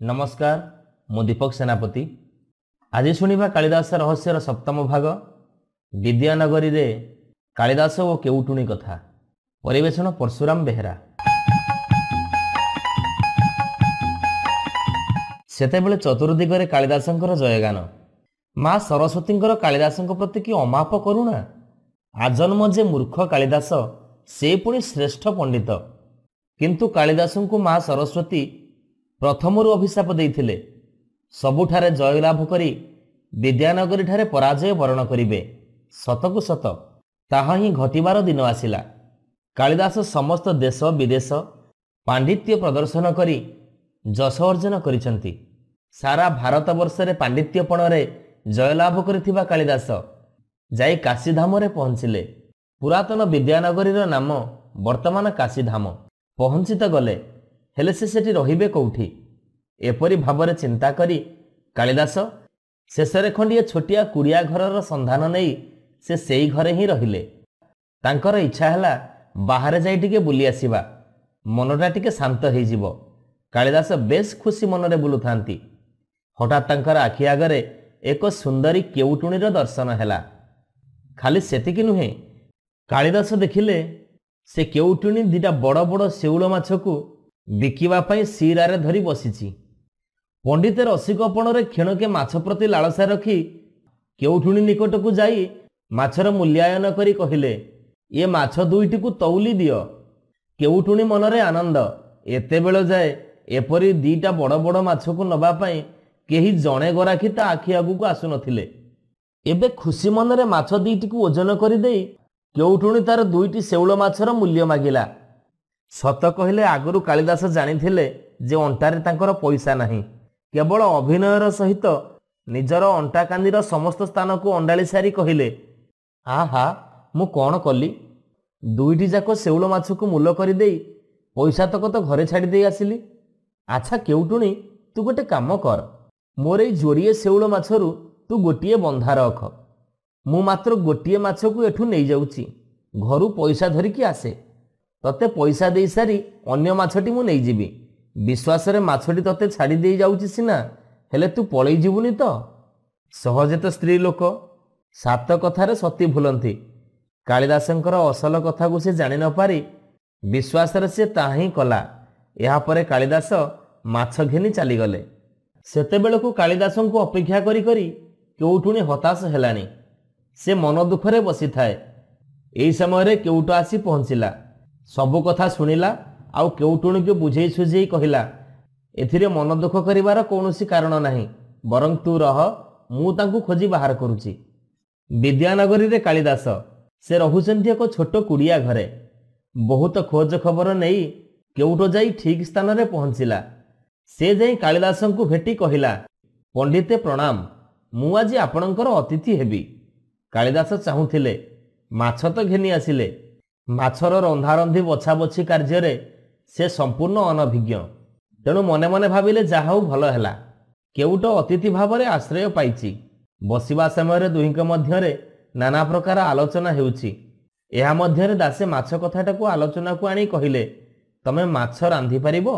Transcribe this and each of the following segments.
नमस्कार मु दीपक सेनापति। आज शुणा कालिदास रहस्यर सप्तम भाग विद्यानगरी रे कालिदास और केउटुणी कथा। परिवेषण परशुराम बेहेरा। सेतेबेले चतुर्दिगरे कालिदासंकर जयगान। माँ सरस्वतींकर कालिदासंक प्रति कि अमाप करुणा। आजन्म जे मूर्ख कालिदास से पुणी श्रेष्ठ पंडित, किंतु कालिदासंकु माँ सरस्वती प्रथमरु अभिशाप देइथिले सबुठारे जयलाभ करी विद्यानगरी ठारे पराजय वरण करिवे। सतकु सत ताहा ही घटिबार दिन आसिला। कालिदास समस्त देश विदेश पांडित्य प्रदर्शन करी जश अर्जन करिसंती। सारा भारत वर्षरे पांडित्यपणरे जयलाभ करिथिबा कालिदास जाई काशीधाम रे पहुंचिले। पुरातन विद्यानगरीर नाम वर्तमान काशीधाम। पहुंची तो गले, हेले से सेठी रहिबे कौठी एपरी भावरे चिंता करी कालिदास शेषरे खंडिए छोटिया कुड़िया घरर संधान नहीं से सेई घरे ही रहिले। तांकर इच्छा हैला बाहरे जाई टिके बुली आसीबा, मनटा टिके शांत हेई जिवो। कालिदास बेस खुशी मनरे बुलुथांती। हठात तांकर आखि आगरे एक सुंदरी केउटुणीर दर्शन हैला। खाली सेतिकी नुहे, कालिदास देखिले से केउटुणी दिटा बड़ बड़ शेउल माछकू बिकिबा पाई सीरारे धरी बसिची। पंडिते रसिकपणरे क्षणके माछ प्रति लालसा रखी केउटुणी निकटकू जाई माछर मूल्यायन करी कहिले, ये माछ दुईटिकू तौली दियो। केउटुणी मनरे आनंद। एते बेल जाए एपरी दीटा बड़ बड़ माछकू नबा पाई केही जणे गराखी ता आखि आगुकू आसु नथिले। एबे खुशी मनरे माछ दुईटिकू ओजन करी देई केउटुणी तार दुईटी शेउल माछर मूल्य मागिला। सत कहले आगुरु कालिदास जानिथिले जे अंटारे तांकर पैसा नाही। केवल अभिनयर सहित निजर अंटा कांदीर समस्त स्थान को अंडाली सारी कहले, आहा मु कौन कली, दुईटी जाक शेउल माछ को मूल कर देई पैसा तक तो घरे छाड़ी दे आसिली। आच्छा केउटुणी तू गोटे काम कर, मोर एई जोड़िए शेउल माछरू तू गोटिए बंधा रख। मु मात्र गोटिए माछ को एठू नहीं जाउची, घरू पैसा धरिकी आसे। तते पैसा दे सारी अन्य माछटी मु नहीं जीवी। विश्वास रे माछटी तते छाड़ी दे जाउची सिना, हेले तू पळई जीवुनी तो। सहजे तो स्त्री लोक सात कथारे सती भूलंती। कालिदासंकर असल कथा को से जानि न पारी विश्वास रे से ताही कला। या परे कालिदास माछ घेनी चली गले। सेते बेलकू कालिदासंकु अपेक्षा करी करी केउटुणी हताश हेलानी। से मन दुखरे बसी थाए। एई समय रे केउट आसी पहुंचिला। सबु कथा सुनिला आउ केउटुणी के बुझेई सुझेई कहिला, एथिरे मन दुख करिवार कौनसी कारण नाही, बरं तू रह, मु तांकु खोजी बाहर करूची। विद्यानगरी रे कालिदास से रहुचंती एक छोट कुड़िया घरे। बहुत खोज खबर नहीं केउट जाई ठीक स्थान रे पहुंचिला। से जाई कालिदासंकु भेटी कहिला, पंडिते प्रणाम, मु आज आपणकर अतिथि हेबी। कालिदास चाहुथिले माछ तो घेनी आसिले, माछर रंधारंधी बछा बछी कार्य से संपूर्ण अनभिज्ञ। तेणु मने मने भाविले जाहा भल हैला, केउट अतिथि भाव में आश्रय पाइछि। बसिबा समय दुहींक मध्यरे नाना प्रकार आलोचना हेउछि। एहा मध्यरे दासे माछ कथाटाकू आलोचना को आनी कहिले, तमे माछ रांधि पारिबो?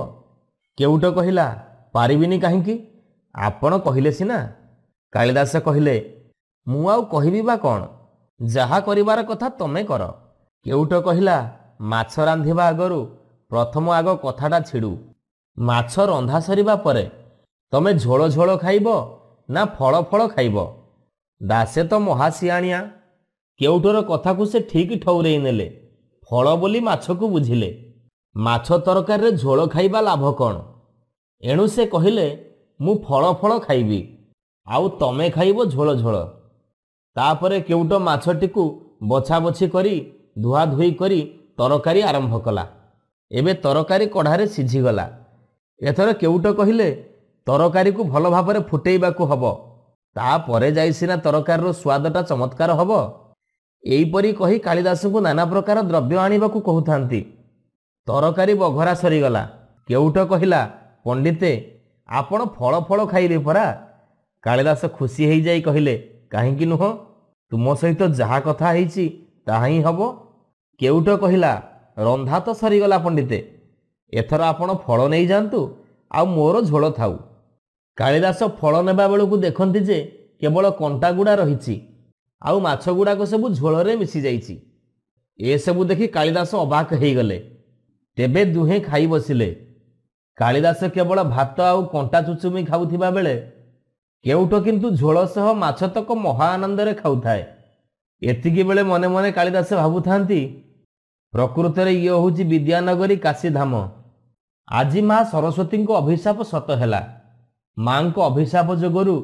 केउट कहिला, पारिबिनी काहींकी, आपण कहिले सिना। कालिदास कहिले, मु आउ कहिबी बा कोन, जाहा करिवार कथा तमे कर। केउट कहिला, माछ रांधिबा आगरु प्रथम आग कथाटा छिड़ू। माछ रंधा सरिबा परे तमे झोल झोल खाइबो ना फल फल खाइबो? दासे तो महासियाणिया। केउटर कथा को से ठीक ठौरेई नेले। फल बोली माछ को बुझिले। माछ तरकारी रे झोल खाइबा लाभ कौन? एणु से कहिले, मु फल फल खाइबी, आउ तमे खाइबो झोल झोल। तापरे केउट माछटी को बछा बछी करी धुआ धुई करी तरकारी आरंभ कला। एबे तरकारी कढ़ारे सिझीगला। एथर केउट कहिले, तरकारी को भल भावरे फुटेइबाकू हबो, तापरे जाई सिना तरकारीर स्वादटा चमत्कार हबो। एईपरी कही कालिदास को नाना प्रकार द्रव्य आनिबाकू कहूथांती। तरकारी बघरा सरीगला। केउट कहिला, पंडिते आपण फल फल खाइबे परा? कालिदास खुशी हेई जाई कहिले, काहींकी नुह, तुम सहित जहा कथा हेइची ताहा ही हबो। केउट कहिला, रंधा तो सरीगला पंडिते, एथर आपण फल नहीं जांतु, आ मोर झोल थाउ। କାଳିଦାସ ଫଳ ନେବା ବେଳକୁ ଦେଖନ୍ତି ଯେ କେବଳ କଣ୍ଟା ଗୁଡ଼ା ରହିଛି, ଆଉ ମାଛ ଗୁଡ଼ାକ ସବୁ ଝୋଳରେ ମିଶିଯାଇଛି। ଏସବୁ ଦେଖି କାଳିଦାସ ଅବାକ ହେଇଗଲେ। ତେବେ ଦୁହେଁ ଖାଇ ବସିଲେ। କାଳିଦାସ କେବଳ ଭାତ ଆଉ କଣ୍ଟା ଚୁଚୁମି ଖାଉଥିବା ବେଳେ କେଉଟ କିନ୍ତୁ ଝୋଳ ସହ ମାଛ ତକ ମହା ଆନନ୍ଦରେ ଖାଉଥାଏ। ଏତିକି ବେଳେ ମନେ ମନେ କାଳିଦାସ ଭାବୁଥାନ୍ତି, ପ୍ରକୃତରେ ଇଏ ହେଉଛି ବିଦ୍ୟାନଗରୀ କାଶୀଧାମ। ଆଜି ମା ସରସ୍ୱତୀଙ୍କ ଅଭିଶାପ ସତ ହେଲା। ମାଙ୍କ ଅଭିଶାପ ଯୋଗରୁ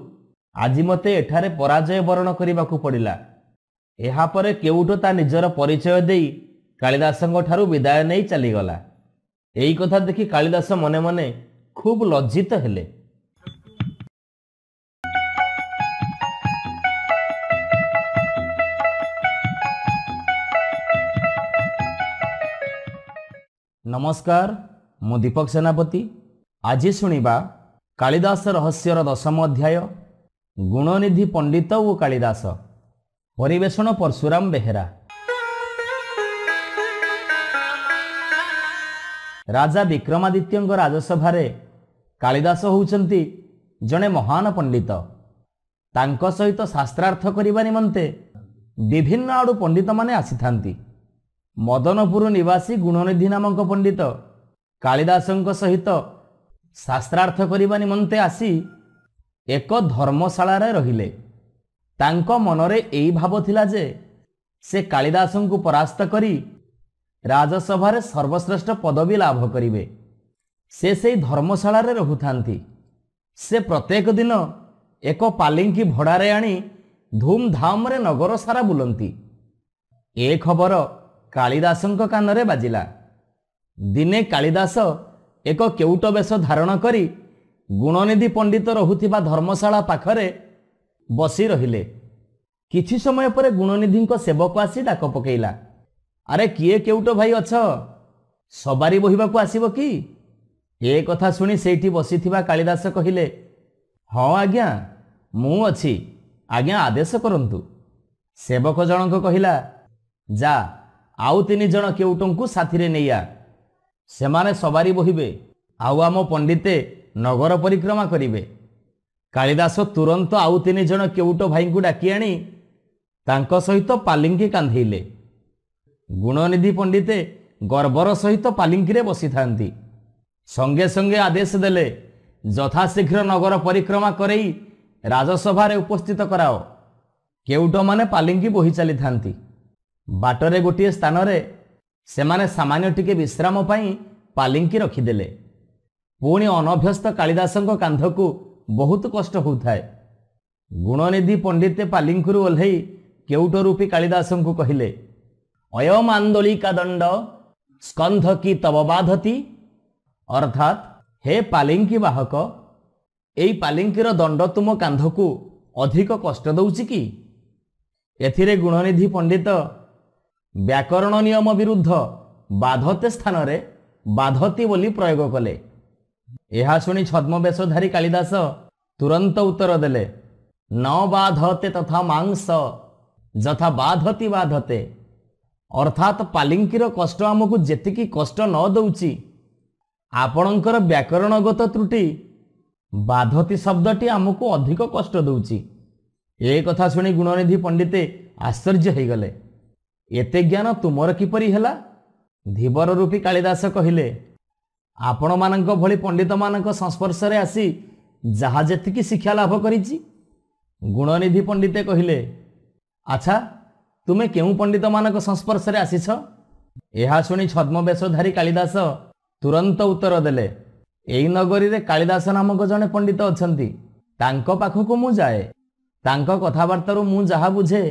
ଆଜି ମୋତେ ଏଠାରେ ପରାଜୟ ବରଣ କରିବାକୁ ପଡ଼ିଲା। ଏହାପରେ କେଉଟ ତା ନିଜର ପରିଚୟ ଦେଇ କାଳିଦାସଙ୍କ ଠାରୁ ବିଦାୟ ନେଇ ଚାଲିଗଲା। ଏଇ କଥା ଦେଖି କାଳିଦାସ ମନେ ମନେ ଖୁବ୍ ଲଜ୍ଜିତ ହେଲେ। ନମସ୍କାର, ମୁଁ ଦୀପକ ସେନାପତି। ଆଜି ଶୁଣିବା କାଳିଦାସ ରହସ୍ୟର 10ମ ଅଧ୍ୟାୟ, ଗୁଣନିଧି ପଣ୍ଡିତ ଓ କାଳିଦାସ। ପରିବେଷଣ ପରଶୁରାମ ବେହେରା। ରାଜା ବିକ୍ରମାଦିତ୍ୟଙ୍କ ରାଜସଭାରେ କାଳିଦାସ ହେଉଛନ୍ତି ଜଣେ ମହାନ ପଣ୍ଡିତ। ତାଙ୍କ ସହିତ ଶାସ୍ତ୍ରାର୍ଥ କରିବା ନିମନ୍ତେ ବିଭିନ୍ନ ଆଡ଼ୁ ପଣ୍ଡିତମାନେ ଆସିଥାନ୍ତି। ମଦନପୁର ନିବାସୀ ଗୁଣନିଧି ନାମକ ପଣ୍ଡିତ କାଳିଦାସଙ୍କ ସହିତ ଶାସ୍ତ୍ରାର୍ଥ କରିବା ନିମନ୍ତେ ଆସି ଏକ ଧର୍ମଶାଳାରେ ରହିଲେ। ତାଙ୍କ ମନରେ ଏଇ ଭାବ ଥିଲା ଯେ ସେ କାଳିଦାସଙ୍କୁ ପରାସ୍ତ କରି ରାଜସଭାରେ ସର୍ବଶ୍ରେଷ୍ଠ ପଦବୀ ଲାଭ କରିବେ। ସେ ସେଇ ଧର୍ମଶାଳାରେ ରହୁଥାନ୍ତି। ସେ ପ୍ରତ୍ୟେକ ଦିନ ଏକ ପାଲିଙ୍କି ଭଡ଼ାରେ ଆଣି ଧୁମ୍ଧାମରେ ନଗର ସାରା ବୁଲନ୍ତି। ଏ ଖବର କାଳିଦାସଙ୍କ କାନରେ ବାଜିଲା। ଦିନେ କାଳିଦାସ ଏକ କେଉଟ ବେଶ ଧାରଣ କରି ଗୁଣନିଧି ପଣ୍ଡିତ ରହୁଥିବା ଧର୍ମଶାଳା ପାଖରେ ବସି ରହିଲେ। କିଛି ସମୟ ପରେ ଗୁଣନିଧିଙ୍କ ସେବକ ଆସି ଡାକ ପକେଇଲା, ଆରେ କିଏ କେଉଟ ଭାଇ ଅଛ? ସବାରି ବୋହିବାକୁ ଆସିବ କି? ଏ କଥା ଶୁଣି ସେଇଠି ବସିଥିବା କାଳିଦାସ କହିଲେ, ହଁ ଆଜ୍ଞା, ମୁଁ ଅଛି, ଆଜ୍ଞା ଆଦେଶ କରନ୍ତୁ। ସେବକ ଜଣକ କହିଲା, ଯା ଆଉ 3 ଜଣ କେଉଟଙ୍କୁ ସାଥିରେ ନେଇଆ। ସେମାନେ ସବାରି ବୋହିବେ ଆଉ ଆମ ପଣ୍ଡିତେ ନଗର ପରିକ୍ରମା କରିବେ। କାଳିଦାସ ତୁରନ୍ତ ଆଉ 3 ଜଣ କେଉଟ ଭାଇଙ୍କୁ ଡାକି ଆଣି ତାଙ୍କ ସହିତ ପାଲିଙ୍କି କାନ୍ଧେଇଲେ। ଗୁଣନିଧି ପଣ୍ଡିତେ ଗର୍ବର ସହିତ ପାଲିଙ୍କିରେ ବସିଥାନ୍ତି। ସଙ୍ଗେ ସଙ୍ଗେ ଆଦେଶ ଦେଲେ, ଯଥାଶୀଘ୍ର ନଗର ପରିକ୍ରମା କରେଇ ରାଜସଭାରେ ଉପସ୍ଥିତ କରାଅ। କେଉଟମାନେ ପାଲିଙ୍କି ବୋହି ଚାଲିଥାନ୍ତି। ବାଟରେ ଗୋଟିଏ ସ୍ଥାନରେ ସେମାନେ ସାମାନ୍ୟ ଟିକେ ବିଶ୍ରାମ ପାଇଁ ପାଲିଙ୍କି ରଖିଦେଲେ। ପୁଣି ଅନଭ୍ୟସ୍ତ କାଳିଦାସଙ୍କ କାନ୍ଧକୁ ବହୁତ କଷ୍ଟ ହେଉଥାଏ। ଗୁଣନିଧି ପଣ୍ଡିତେ ପାଲିଙ୍କିରୁ ଓହ୍ଲେଇ କେଉଟ ରୂପୀ କାଳିଦାସଙ୍କୁ କହିଲେ, ଅୟମ ଆନ୍ଦୋଳିକା ଦଣ୍ଡ ସ୍କନ୍ଧ କି ତବ ବାଧତି। ଅର୍ଥାତ୍, ହେ ପାଲିଙ୍କି ବାହକ, ଏଇ ପାଲିଙ୍କିର ଦଣ୍ଡ ତୁମ କାନ୍ଧକୁ ଅଧିକ କଷ୍ଟ ଦେଉଛି କି? ଏଥିରେ ଗୁଣନିଧି ପଣ୍ଡିତ ବ୍ୟାକରଣ ନିୟମ ବିରୁଦ୍ଧ ବାଧତେ ସ୍ଥାନରେ ବାଧତି ବୋଲି ପ୍ରୟୋଗ କଲେ। ଏହା ଶୁଣି ଛଦ୍ମବେଶଧାରୀ କାଳିଦାସ ତୁରନ୍ତ ଉତ୍ତର ଦେଲେ, ନ ବାଧତେ ତଥା ମାଂସ ଯଥା ବାଧତି ବାଧତେ। ଅର୍ଥାତ୍ ପାଲିଙ୍କିର କଷ୍ଟ ଆମକୁ ଯେତିକି କଷ୍ଟ ନ ଦେଉଛି, ଆପଣଙ୍କର ବ୍ୟାକରଣଗତ ତ୍ରୁଟି ବାଧତି ଶବ୍ଦଟି ଆମକୁ ଅଧିକ କଷ୍ଟ ଦେଉଛି। ଏ କଥା ଶୁଣି ଗୁଣନିଧି ପଣ୍ଡିତେ ଆଶ୍ଚର୍ଯ୍ୟ ହେଇଗଲେ। ଏତେ ଜ୍ଞାନ ତୁମର କିପରି ହେଲା? ଧୀବର ରୂପୀ କାଳିଦାସ କହିଲେ, ଆପଣମାନଙ୍କ ଭଳି ପଣ୍ଡିତମାନଙ୍କ ସଂସ୍ପର୍ଶରେ ଆସି ଯାହା ଯେତିକି ଶିକ୍ଷା ଲାଭ କରିଛି। ଗୁଣନିଧି ପଣ୍ଡିତେ କହିଲେ, ଆଚ୍ଛା, ତୁମେ କେଉଁ ପଣ୍ଡିତମାନଙ୍କ ସଂସ୍ପର୍ଶରେ ଆସିଛ? ଏହା ଶୁଣି ଛଦ୍ମବେଶଧାରୀ କାଳିଦାସ ତୁରନ୍ତ ଉତ୍ତର ଦେଲେ, ଏଇ ନଗରୀରେ କାଳିଦାସ ନାମକ ଜଣେ ପଣ୍ଡିତ ଅଛନ୍ତି। ତାଙ୍କ ପାଖକୁ ମୁଁ ଯାଏ। ତାଙ୍କ କଥାବାର୍ତ୍ତାରୁ ମୁଁ ଯାହା ବୁଝେ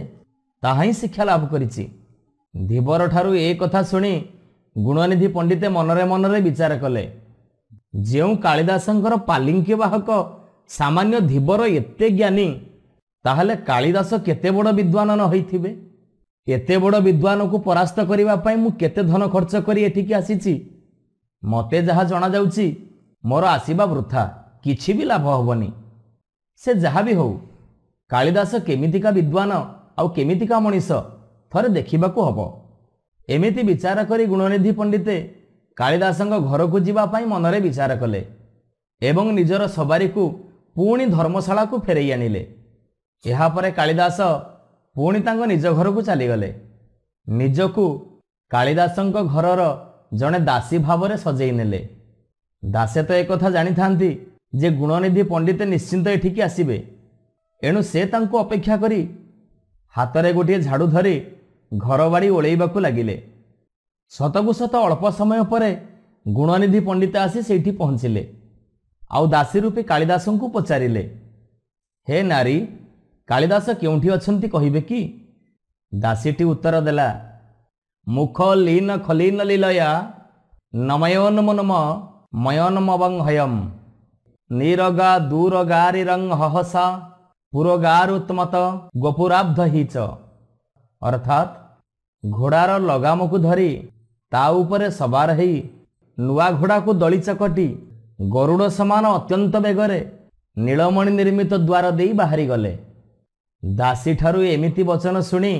ତାହା ହିଁ ଶିକ୍ଷା ଲାଭ କରିଛି। ଧୀବର ଠାରୁ ଏ କଥା ଶୁଣି ଗୁଣନିଧି ପଣ୍ଡିତେ ମନରେ ମନରେ ବିଚାର କଲେ, ଯେଉଁ କାଳିଦାସଙ୍କର ପାଲିଙ୍କି ବାହକ ସାମାନ୍ୟ ଧୀବର ଏତେ ଜ୍ଞାନୀ, ତାହେଲେ କାଳିଦାସ କେତେ ବଡ଼ ବିଦ୍ୱାନ ନ ହୋଇଥିବେ? ଏତେ ବଡ଼ ବିଦ୍ୱାନକୁ ପରାସ୍ତ କରିବା ପାଇଁ ମୁଁ କେତେ ଧନ ଖର୍ଚ୍ଚ କରି ଏଠିକି ଆସିଛି। ମୋତେ ଯାହା ଜଣାଯାଉଛି, ମୋର ଆସିବା ବୃଥା, କିଛି ବି ଲାଭ ହେବନି। ସେ ଯାହା ବି ହେଉ, କାଳିଦାସ କେମିତିକା ବିଦ୍ୱାନ ଆଉ କେମିତିକା ମଣିଷ ଥରେ ଦେଖିବାକୁ ହବ। ଏମିତି ବିଚାର କରି ଗୁଣନିଧି ପଣ୍ଡିତେ କାଳିଦାସଙ୍କ ଘରକୁ ଯିବା ପାଇଁ ମନରେ ବିଚାର କଲେ ଏବଂ ନିଜର ସବାରିକୁ पुणी धर्मशाला को फेरई आनिले। यापर कालिदास पुणी तांको निज घर को चलीगले। निजकू कालिदासंक घरर जड़े दासी भाव में सजई नेले। दासे तो एक कथा जानी थांती जे गुणनिधि पंडित निश्चिंत एठिकी आसिबे, एणु से तांको अपेक्षा करी हातरे गोटे झाड़ू धरी घर बाड़ी ओळेइबाकू लागिले। सतकू सत अल्प समय परे गुणनिधि पंडित आसी सेठी पहुँचिले। आउ दासी रूपी कालिदासंकु पचारिले, हे नारी, कालिदास केउंठी अछंती कहिबे कि? दासीटी उत्तर देला, मुख लीन खलीन लीलया नमयोन्मनम मयोन्मवं हयम नीरगा दूरगारिरंग हहसा पुरगारुत्मत गोपुराब्ध हिच। अर्थात घोड़ार लगाम को धरी ता उपरे सवार हेई नुआ घोड़ा को दली चकटी गरुड़ समान अत्यंत बेगरे नीलमणि निर्मित द्वार देई बाहरी गले। दासी ठारू एमिति वचन शुणी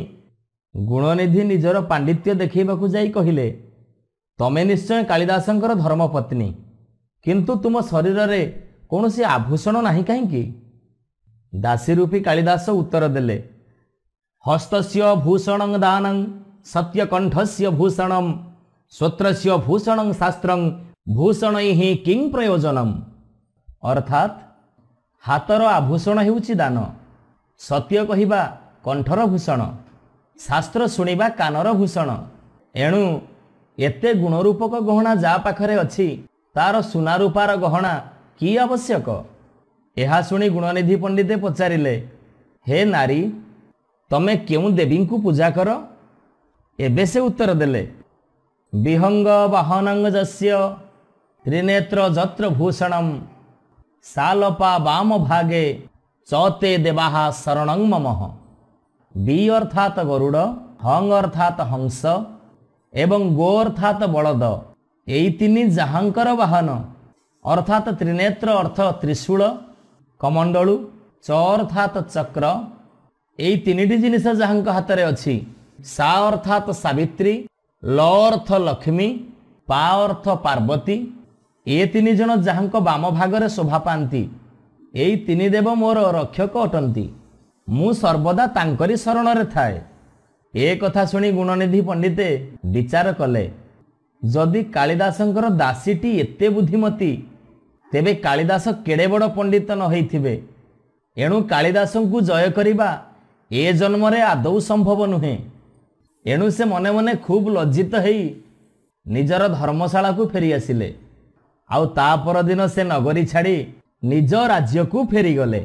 गुणनिधि निजर पांडित्य देखैबाकू जाई कहिले, तमे निश्चय कालिदासंकर धर्मपत्नी, किंतु तुम शरीर रे कौनसी आभूषण नाही काहींकी? दासी रूपी कालिदास उत्तर देले, हस्तस्य भूषणं दानं सत्यकंठस्य भूषणं श्रोत्रस्य भूषणं शास्त्रं भूषणैः किं प्रयोजनम। अर्थात हातर आभूषण हेउची दान, सत्य कहिबा कंठर भूषण, शास्त्र शुणिबा कानर भूषण। एणु एते गुणरूपक गहना जा पाखरे अछि तार सुना रूपार गहना की आवश्यक? यह शुणी गुणनिधि पंडिते पचारिले, हे नारी, तमे केउ देवी को पूजा कर? एबे से उत्तर देले, विहंग वाहनंग जस्य त्रिनेत्र जत्र भूषणम सालपा वाम भागे चौते देवाहा शरणं ममः। बी अर्थात गरुड़, हंग अर्थात हंस एवं गो अर्थात बलद, एई तिनि जाहांकर वाहन। अर्थात त्रिनेत्र अर्थ त्रिशूल कमंडलू, च अर्थात चक्र, एई तिनिटी जिनिस जाहांक हातरे अछि। सा अर्थात सावित्री, ल अर्थ लक्ष्मी, पा अर्थ पार्वती, ए तिनि जन जाहांक बाम भागरे शोभा पांती। एई तिनि देव मोर रक्षक अटंती, मु सर्वदा तांकरी शरण रे थाए। ए कथा शुणी गुणनिधि पंडिते विचार कले, जदि कालिदासंकर दासीटी एते बुद्धिमती, तेबे कालिदास केड़े बड़ पंडित न होइथिबे। एणु कालिदासंकु जय करिबा ए जन्मरे आदौ संभव नुहे। एणु से मने मने खूब लज्जित हेई निजर धर्मशाला को फेरी आसिले। आउ ता पर दिन से नगरी छाड़ी निज राज्य को फेरी गले।